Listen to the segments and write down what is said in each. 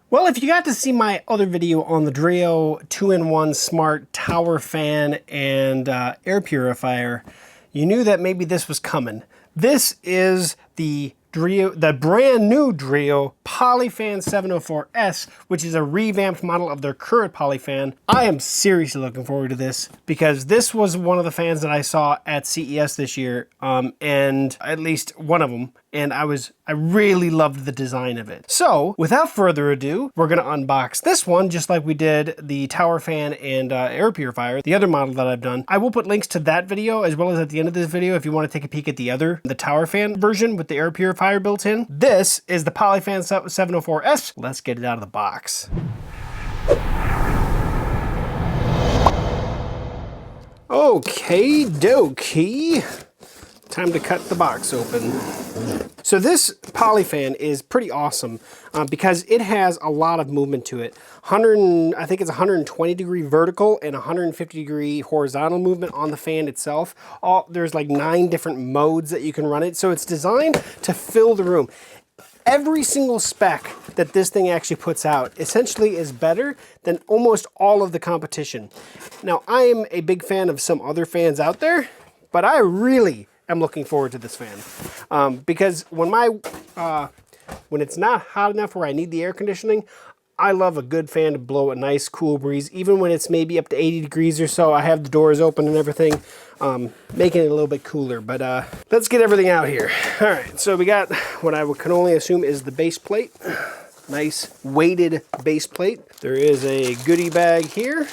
Well, if you got to see my other video on the DREO 2-in-1 smart tower fan and air purifier, you knew that maybe this was coming. This is the brand new DREO PolyFan 704S, which is a revamped model of their current PolyFan. I am seriously looking forward to this because this was one of the fans that I saw at CES this year, and at least one of them, and I really loved the design of it. So without further ado, we're gonna unbox this one just like we did the tower fan and air purifier, the other model that I've done. I will put links to that video as well as at the end of this video if you want to take a peek at the tower fan version with the air purifier built in. This is the PolyFan 704S. Let's get it out of the box. Okay, dokie. Time to cut the box open. So this PolyFan is pretty awesome because it has a lot of movement to it. I think it's 120 degree vertical and 150 degree horizontal movement on the fan itself. There's like 9 different modes that you can run it. So it's designed to fill the room. Every single spec that this thing actually puts out essentially is better than almost all of the competition. Now, I am a big fan of some other fans out there, but I really am looking forward to this fan because when it's not hot enough where I need the air conditioning, I love a good fan to blow a nice cool breeze. Even when it's maybe up to 80 degrees or so, I have the doors open and everything, making it a little bit cooler. But let's get everything out here. All right, so we got what I can only assume is the base plate. Nice weighted base plate. There is a goodie bag here,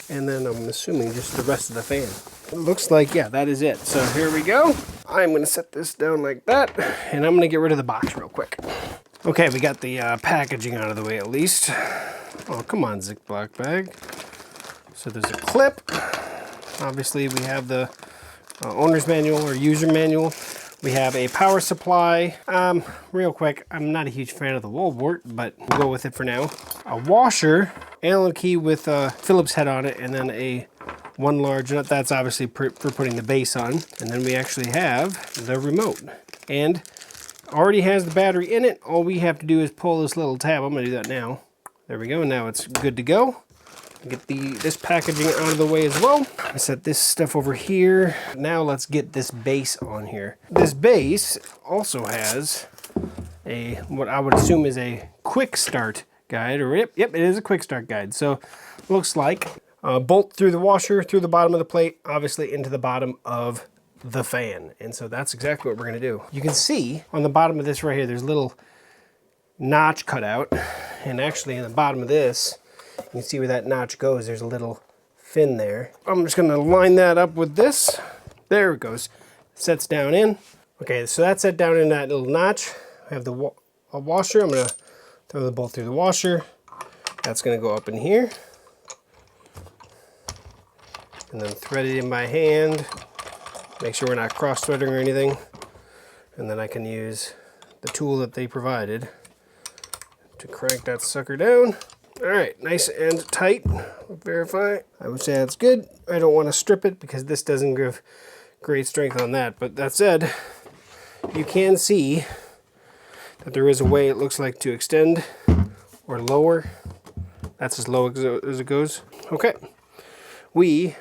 and then I'm assuming just the rest of the fan. It looks like, yeah, that is it. So here we go. I'm gonna set this down like that, and I'm gonna get rid of the box real quick. Okay, we got the packaging out of the way at least. Oh, come on, Ziploc bag. So there's a clip. Obviously, we have the owner's manual or user manual. We have a power supply. Real quick, I'm not a huge fan of the wall wart, but we'll go with it for now. A washer, Allen key with a Phillips head on it, and then one large nut. That's obviously for putting the base on. And then we actually have the remote. And already has the battery in it. All we have to do is pull this little tab. I'm gonna do that now. There we go, now it's good to go. Get this packaging out of the way as well. I set this stuff over here. Now let's get this base on here. This base also has what I would assume is a quick start guide, or yep, it is a quick start guide. So looks like bolt through the washer, through the bottom of the plate, obviously into the bottom of the fan. And so that's exactly what we're gonna do. You can see on the bottom of this right here, there's a little notch cut out. And actually in the bottom of this, you can see where that notch goes. There's a little fin there. I'm just gonna line that up with this. There it goes. Sets down in. Okay, so that's set down in that little notch. I have the washer. I'm gonna throw the bolt through the washer. That's gonna go up in here. And then thread it in by hand. Make sure we're not cross-threading or anything. And then I can use the tool that they provided to crank that sucker down. All right, nice and tight. Verify. I would say that's good. I don't want to strip it because this doesn't give great strength on that. But that said, you can see that there is a way it looks like to extend or lower. That's as low as it goes. Okay, we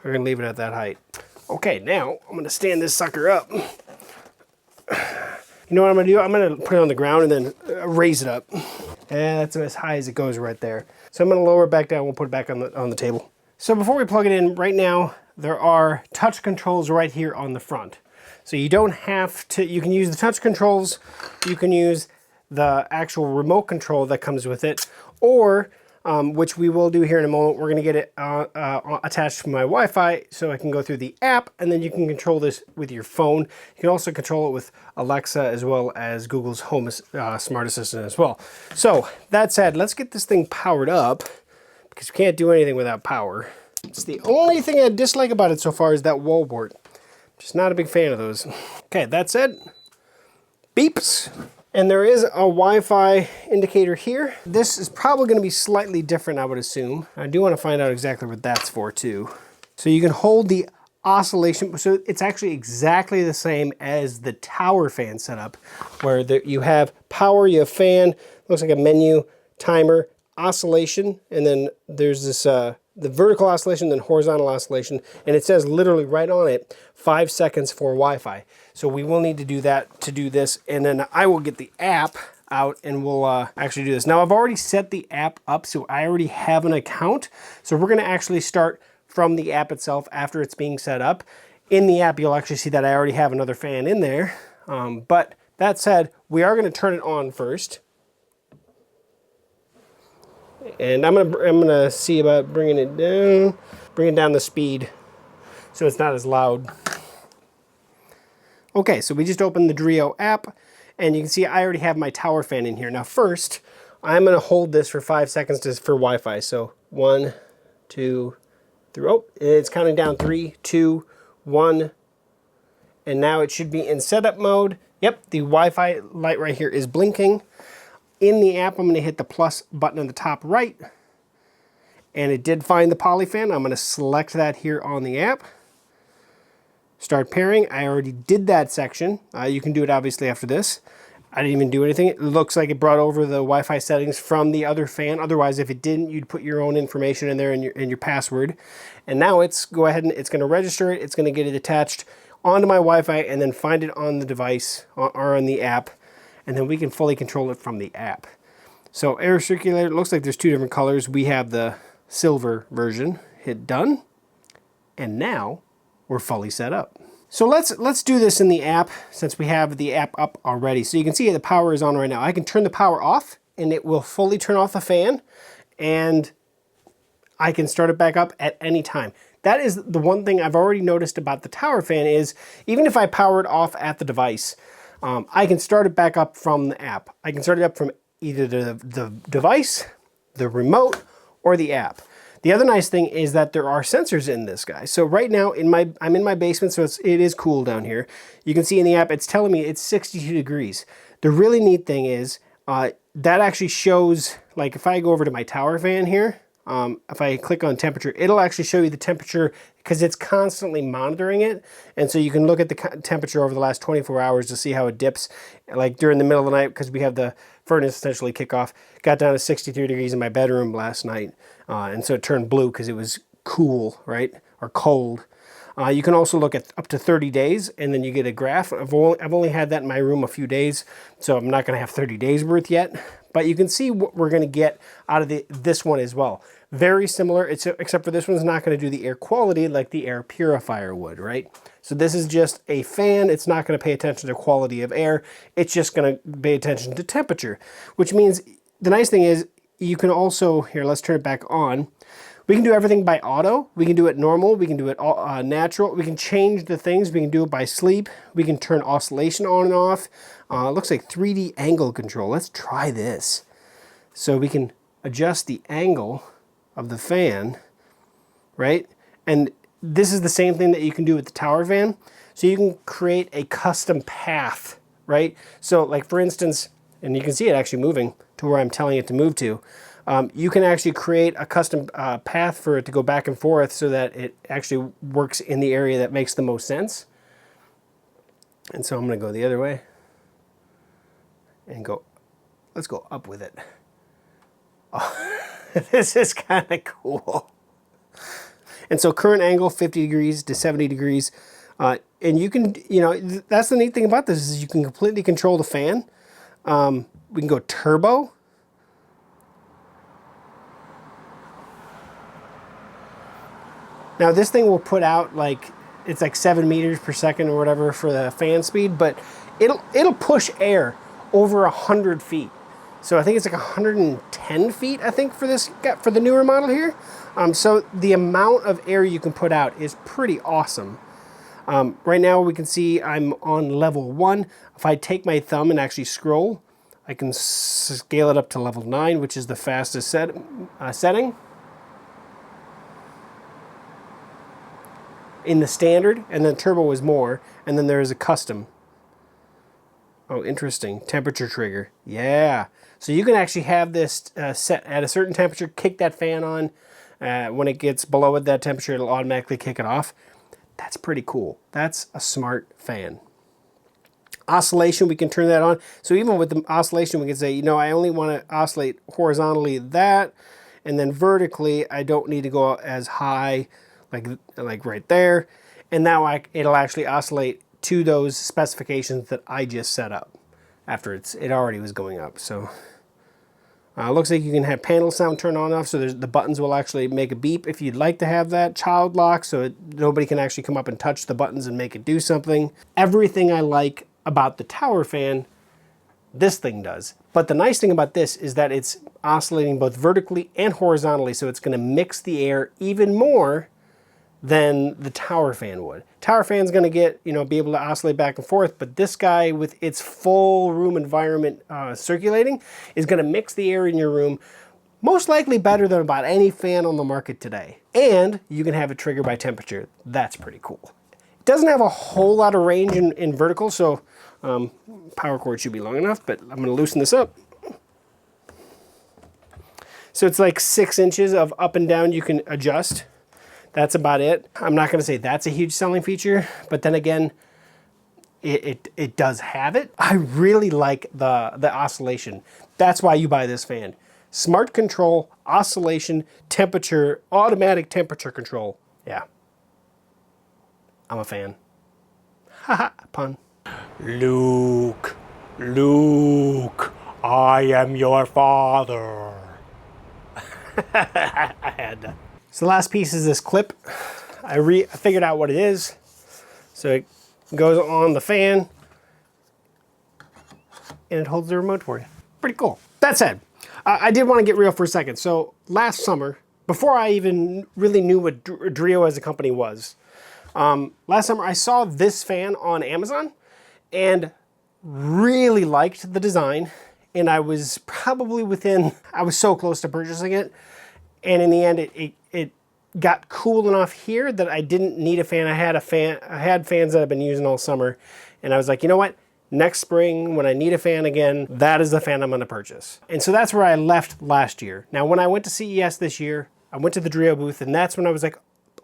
are gonna leave it at that height. Okay, now I'm gonna stand this sucker up. You know what I'm gonna do? I'm gonna put it on the ground and then raise it up. And that's as high as it goes right there. So I'm gonna lower it back down, we'll put it back on the table. So before we plug it in, right now, there are touch controls right here on the front. So you don't have to, you can use the touch controls, you can use the actual remote control that comes with it, or which we will do here in a moment. We're gonna get it attached to my Wi-Fi so I can go through the app, and then you can control this with your phone. You can also control it with Alexa as well as Google's Home Smart Assistant as well. So that said, let's get this thing powered up because we can't do anything without power. It's the only thing I dislike about it so far is that wall wart. Just not a big fan of those. Okay, that said, beeps. And there is a Wi-Fi indicator here. This is probably gonna be slightly different, I would assume. I do wanna find out exactly what that's for too. So you can hold the oscillation, so it's actually exactly the same as the tower fan setup, where you have power, you have fan, looks like a menu, timer, oscillation, and then there's this the vertical oscillation, then horizontal oscillation, and it says literally right on it 5 seconds for Wi-Fi. So we will need to do that to do this, and then I will get the app out and we'll actually do this. Now I've already set the app up, so I already have an account. So we're going to actually start from the app itself after it's being set up. In the app, you'll actually see that I already have another fan in there. But that said, we are going to turn it on first. And I'm gonna see about bringing down the speed so it's not as loud. Okay, so we just opened the DREO app, and you can see I already have my tower fan in here. Now first, I'm gonna hold this for 5 seconds for Wi-Fi. So 1, 2, 3, oh, it's counting down 3, 2, 1, and now it should be in setup mode. Yep, the Wi-Fi light right here is blinking. In the app, I'm gonna hit the plus button in the top right, and it did find the polyfan. I'm gonna select that here on the app. Start pairing. I already did that section. You can do it obviously after this. I didn't even do anything. It looks like it brought over the Wi-Fi settings from the other fan. Otherwise, if it didn't, you'd put your own information in there and your password. And now it's go ahead and it's going to register it. It's going to get it attached onto my Wi-Fi and then find it on the device or on the app. And then we can fully control it from the app. So air circulator, it looks like there's 2 different colors. We have the silver version. Hit done. And now we're fully set up. So let's do this in the app since we have the app up already. So you can see the power is on right now. I can turn the power off and it will fully turn off the fan, and I can start it back up at any time. That is the one thing I've already noticed about the tower fan is even if I power it off at the device, I can start it back up from the app. I can start it up from either the device, the remote, or the app. The other nice thing is that there are sensors in this guy. So right now I'm in my basement, so it is cool down here. You can see in the app, it's telling me it's 62 degrees. The really neat thing is that actually shows, like if I go over to my tower fan here, if I click on temperature, it'll actually show you the temperature because it's constantly monitoring it. And so you can look at the temperature over the last 24 hours to see how it dips. Like during the middle of the night, because we have the furnace essentially kick off, got down to 63 degrees in my bedroom last night. And so it turned blue because it was cool, right? Or cold. You can also look at up to 30 days and then you get a graph. I've only had that in my room a few days, so I'm not gonna have 30 days worth yet. But you can see what we're gonna get out of this one as well. Very similar, except for this one's not gonna do the air quality like the air purifier would, right? So this is just a fan. It's not gonna pay attention to quality of air. It's just gonna pay attention to temperature, which means the nice thing is you can also, here, let's turn it back on. We can do everything by auto. We can do it normal. We can do it natural. We can change the things. We can do it by sleep. We can turn oscillation on and off. It looks like 3D angle control. Let's try this. So we can adjust the angle of the fan, right? And this is the same thing that you can do with the tower fan. So you can create a custom path, right? So like for instance, and you can see it actually moving to where I'm telling it to move to. You can actually create a custom path for it to go back and forth so that it actually works in the area that makes the most sense. And so I'm going to go the other way and go, let's go up with it. Oh, this is kind of cool. And so current angle 50 degrees to 70 degrees. And you can, that's the neat thing about this is you can completely control the fan. We can go turbo. Now this thing will put out it's like 7 meters per second or whatever for the fan speed, but it'll push air over 100 feet. So I think it's like 110 feet, I think, for the newer model here. So the amount of air you can put out is pretty awesome. Right now we can see I'm on level 1. If I take my thumb and actually scroll, I can scale it up to level 9, which is the fastest setting. In the standard, and then turbo is more, and then there is a custom. Oh, interesting. Temperature trigger. Yeah. So you can actually have this set at a certain temperature, kick that fan on. When it gets below that temperature, it'll automatically kick it off. That's pretty cool. That's a smart fan. Oscillation, we can turn that on. So even with the oscillation, we can say, you know, I only want to oscillate horizontally that, and then vertically, I don't need to go as high, like right there. And now it'll actually oscillate to those specifications that I just set up after it already was going up. So looks like you can have panel sound turn on and off, so the buttons will actually make a beep if you'd like to have that. Child lock, so nobody can actually come up and touch the buttons and make it do something. Everything I like about the tower fan, this thing does. But the nice thing about this is that it's oscillating both vertically and horizontally, so it's going to mix the air even more than the tower fan would. Tower fan's going to get, you know, be able to oscillate back and forth, but this guy with its full room environment circulating is going to mix the air in your room most likely better than about any fan on the market today. And you can have it trigger by temperature. That's pretty cool. It doesn't have a whole lot of range in vertical, so power cord should be long enough, but I'm going to loosen this up. So it's like 6 inches of up and down you can adjust. That's about it. I'm not going to say that's a huge selling feature, but then again, it does have it. I really like the oscillation. That's why you buy this fan. Smart control, oscillation, temperature, automatic temperature control. Yeah. I'm a fan. Haha, pun. Luke, I am your father. I had to. So the last piece is this clip. I figured out what it is. So it goes on the fan and it holds the remote for you. Pretty cool. That said, I did want to get real for a second. So last summer, before I even really knew what DREO as a company was, last summer I saw this fan on Amazon and really liked the design. And I was probably I was so close to purchasing it. And in the end, it got cool enough here that I didn't need a fan. I had fans that I've been using all summer. And I was like, you know what? Next spring, when I need a fan again, that is the fan I'm going to purchase. And so that's where I left last year. Now, when I went to CES this year, I went to the DREO booth, and that's when I was like,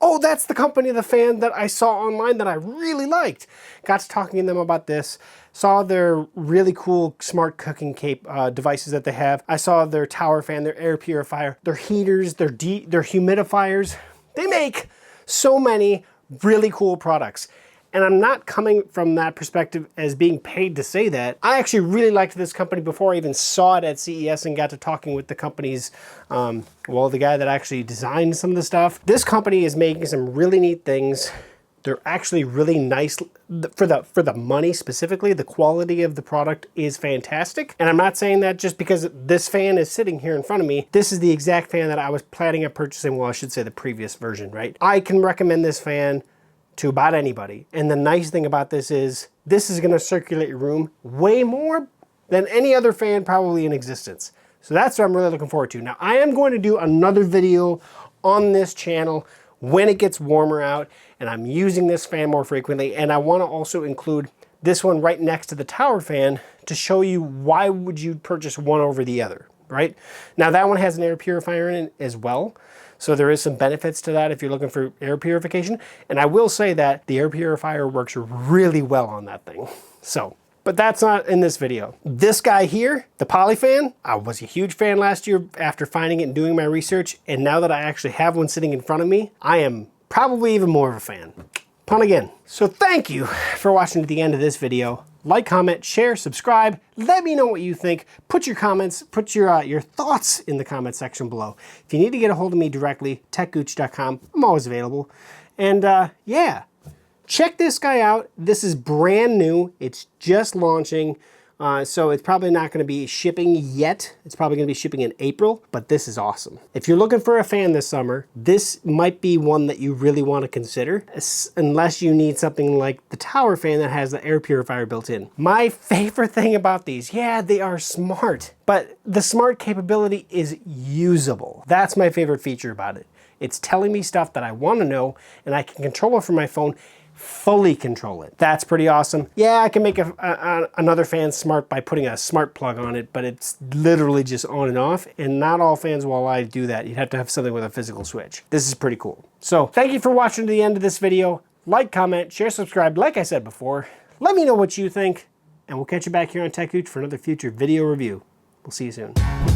oh, that's the company, the fan that I saw online that I really liked. Got to talking to them about this. Saw their really cool smart cooking devices that they have. I saw their tower fan, their air purifier, their heaters, their humidifiers. They make so many really cool products. And I'm not coming from that perspective as being paid to say that. I actually really liked this company before I even saw it at CES and got to talking with the company's, the guy that actually designed some of the stuff. This company is making some really neat things. They're actually really nice for the money specifically. The quality of the product is fantastic. And I'm not saying that just because this fan is sitting here in front of me. This is the exact fan that I was planning on purchasing. Well, I should say the previous version, right? I can recommend this fan to about anybody. And the nice thing about this is going to circulate your room way more than any other fan probably in existence. So that's what I'm really looking forward to. Now, I am going to do another video on this channel when it gets warmer out and I'm using this fan more frequently. And I want to also include this one right next to the tower fan to show you why would you purchase one over the other, right? Now that one has an air purifier in it as well. So there is some benefits to that if you're looking for air purification. And I will say that the air purifier works really well on that thing. So, but that's not in this video. This guy here, the PolyFan, I was a huge fan last year after finding it and doing my research. And now that I actually have one sitting in front of me, I am probably even more of a fan. Pun again. So thank you for watching to the end of this video. Like, comment, share, subscribe. Let me know what you think. Put your comments, put your thoughts in the comment section below. If you need to get a hold of me directly, techgooch.com. I'm always available. And yeah, check this guy out. This is brand new. It's just launching. So it's probably not going to be shipping yet. It's probably going to be shipping in April, but this is awesome. If you're looking for a fan this summer, this might be one that you really want to consider, unless you need something like the tower fan that has the air purifier built in. My favorite thing about these, yeah, they are smart, but the smart capability is usable. That's my favorite feature about it. It's telling me stuff that I want to know, and I can control it from my phone, fully control it. That's pretty awesome. Yeah, I can make another fan smart by putting a smart plug on it, but it's literally just on and off, and not all fans will allow you to do that. You'd have to have something with a physical switch. This is pretty cool. So thank you for watching to the end of this video. Like, comment, share, subscribe. Like I said before, let me know what you think. and we'll catch you back here on techgooch for another future video review. We'll see you soon.